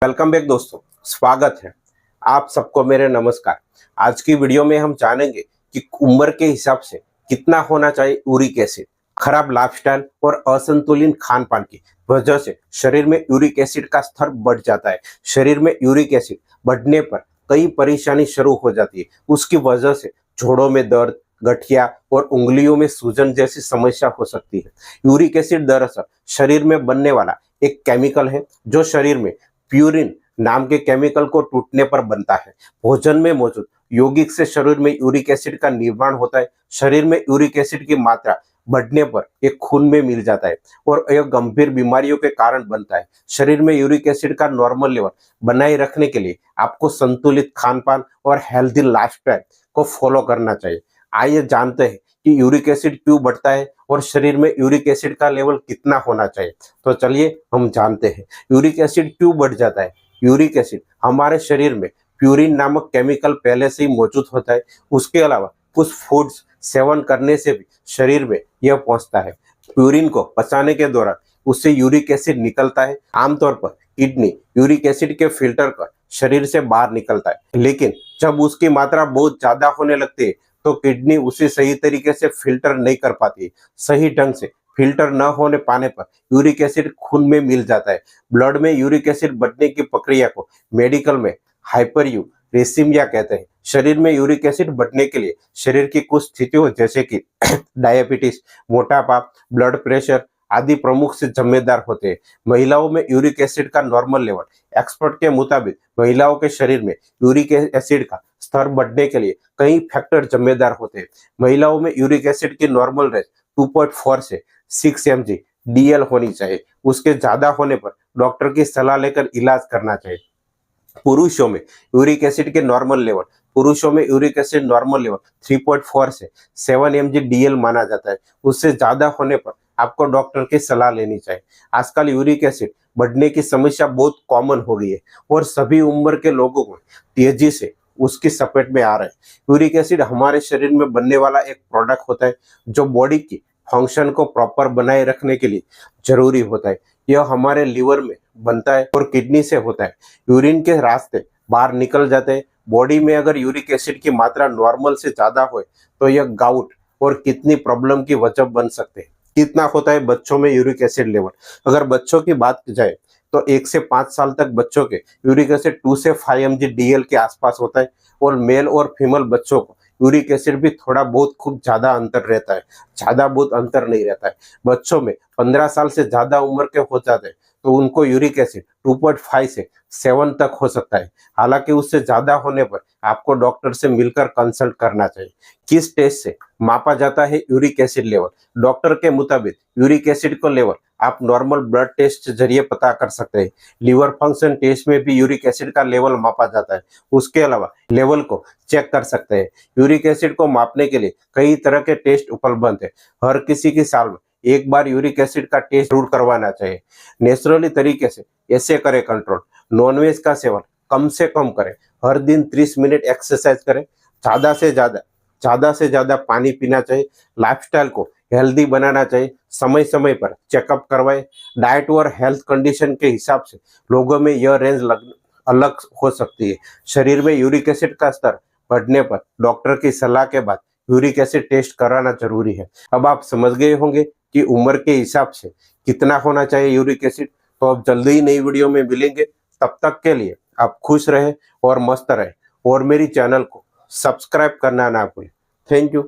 Welcome back दोस्तों, स्वागत है आप सबको मेरे नमस्कार। आज की वीडियो में हम जानेंगे कि उम्र के हिसाब से कितना होना चाहिए यूरिक एसिड। खराब लाइफस्टाइल और असंतुलित खान पान की वजह से शरीर में यूरिक एसिड का स्तर बढ़ जाता है। शरीर में यूरिक एसिड बढ़ने पर कई परेशानी शुरू हो जाती है। उसकी वजह से जोड़ों में दर्द, गठिया और उंगलियों में सूजन जैसी समस्या हो सकती है। यूरिक एसिड दरअसल शरीर में बनने वाला एक केमिकल है जो शरीर में प्यूरिन नाम के केमिकल को टूटने पर बनता है। भोजन में मौजूद यौगिक से शरीर में यूरिक एसिड का निर्माण होता है। शरीर में यूरिक एसिड की मात्रा बढ़ने पर यह खून में मिल जाता है और यह गंभीर बीमारियों के कारण बनता है। शरीर में यूरिक एसिड का नॉर्मल लेवल बनाए रखने के लिए आपको संतुलित खान पान और हेल्दी लाइफस्टाइल को फॉलो करना चाहिए। आइए जानते हैं कि यूरिक एसिड क्यों बढ़ता है और शरीर में यूरिक एसिड का लेवल कितना होना चाहिए। तो चलिए हम जानते हैं यूरिक एसिड क्यों बढ़ जाता है। यूरिक एसिड हमारे शरीर में प्यूरिन नामक केमिकल पहले से ही मौजूद होता है। उसके अलावा कुछ फूड्स सेवन करने से भी शरीर में यह पहुंचता है। प्यूरिन को पचाने के दौरान उससे यूरिक एसिड निकलता है। आमतौर पर किडनी यूरिक एसिड के फिल्टर कर शरीर से बाहर निकलता है, लेकिन जब उसकी मात्रा बहुत ज्यादा होने लगती है तो किडनी उसे सही तरीके से फिल्टर नहीं कर पाती। सही ढंग से फिल्टर न होने पाने पर यूरिक एसिड खून में मिल जाता है। ब्लड में यूरिक एसिड बढ़ने की प्रक्रिया को मेडिकल में हाइपरयूरेसिमिया कहते हैं। शरीर में यूरिक एसिड बढ़ने के लिए शरीर की कुछ स्थितियों जैसे कि डायबिटीज, मोटापा, ब्लड प्रेशर आदि प्रमुख से जिम्मेदार होते हैं। महिलाओं में यूरिक एसिड का नॉर्मल लेवल। एक्सपर्ट के मुताबिक महिलाओं के शरीर में यूरिक एसिड का स्तर बढ़ने के लिए कई फैक्टर जिम्मेदार होते हैं। महिलाओं में यूरिक एसिड की नॉर्मल रेंज 2.4 से 6 mg DL होनी चाहिए। उसके ज्यादा होने पर डॉक्टर की सलाह लेकर इलाज करना चाहिए। पुरुषों में यूरिक एसिड के नॉर्मल लेवल। पुरुषों में यूरिक एसिड नॉर्मल लेवल 3.4 से 7 mg DL माना जाता है। उससे ज्यादा होने पर आपको डॉक्टर की सलाह लेनी चाहिए। आजकल यूरिक एसिड बढ़ने की समस्या बहुत कॉमन हो गई है और सभी उम्र के लोगों को तेजी से उसकी चपेट में आ रहे हैं। यूरिक एसिड हमारे शरीर में बनने वाला एक प्रोडक्ट होता है जो बॉडी की फंक्शन को प्रॉपर बनाए रखने के लिए जरूरी होता है। यह हमारे लीवर में बनता है और किडनी से होता है। यूरिन के रास्ते बाहर निकल जाते हैं। बॉडी में अगर यूरिक एसिड की मात्रा नॉर्मल से ज्यादा हो तो यह गाउट और किडनी प्रॉब्लम की वजह बन सकते हैं। कितना होता है बच्चों में यूरिक एसिड लेवल? अगर बच्चों की बात की जाए तो 1 से 5 साल तक बच्चों के यूरिक एसिड 2 से 5 mg DL के आसपास होता है और मेल और फीमेल बच्चों को यूरिक एसिड भी थोड़ा बहुत खूब ज्यादा अंतर रहता है, ज्यादा बहुत अंतर नहीं रहता है। बच्चों में 15 साल से ज्यादा उम्र के हो जाते हैं तो उनको यूरिक एसिड 2.5 से 7 तक हो सकता है। हालांकि उससे ज्यादा होने पर आपको डॉक्टर से मिलकर कंसल्ट करना चाहिए। किस टेस्ट से मापा जाता है यूरिक एसिड लेवल? डॉक्टर के मुताबिक यूरिक एसिड को लेवल आप नॉर्मल ब्लड टेस्ट के जरिए पता कर सकते हैं। लीवर फंक्शन टेस्ट में भी यूरिक एसिड का लेवल मापा जाता है। उसके अलावा लेवल को चेक कर सकते हैं। यूरिक एसिड को मापने के लिए कई तरह के टेस्ट उपलब्ध हैं। हर किसी की साल में एक बार यूरिक एसिड का टेस्ट जरूर करवाना चाहिए। नेचुरली तरीके से ऐसे करें कंट्रोल। नॉनवेज का सेवन कम से कम करें। हर दिन 30 मिनट एक्सरसाइज करें। ज्यादा से ज्यादा पानी पीना चाहिए। लाइफस्टाइल को हेल्दी बनाना चाहिए। समय समय पर चेकअप करवाएं। डाइट और हेल्थ कंडीशन के हिसाब से लोगों में यह रेंज अलग हो सकती है। शरीर में यूरिक एसिड का स्तर बढ़ने पर डॉक्टर की सलाह के बाद यूरिक एसिड टेस्ट कराना जरूरी है। अब आप समझ गए होंगे कि उम्र के हिसाब से कितना होना चाहिए यूरिक एसिड। तो अब जल्दी ही नई वीडियो में मिलेंगे। तब तक के लिए आप खुश रहे और मस्त रहे और मेरी चैनल को सब्सक्राइब करना ना भूलें। Thank you.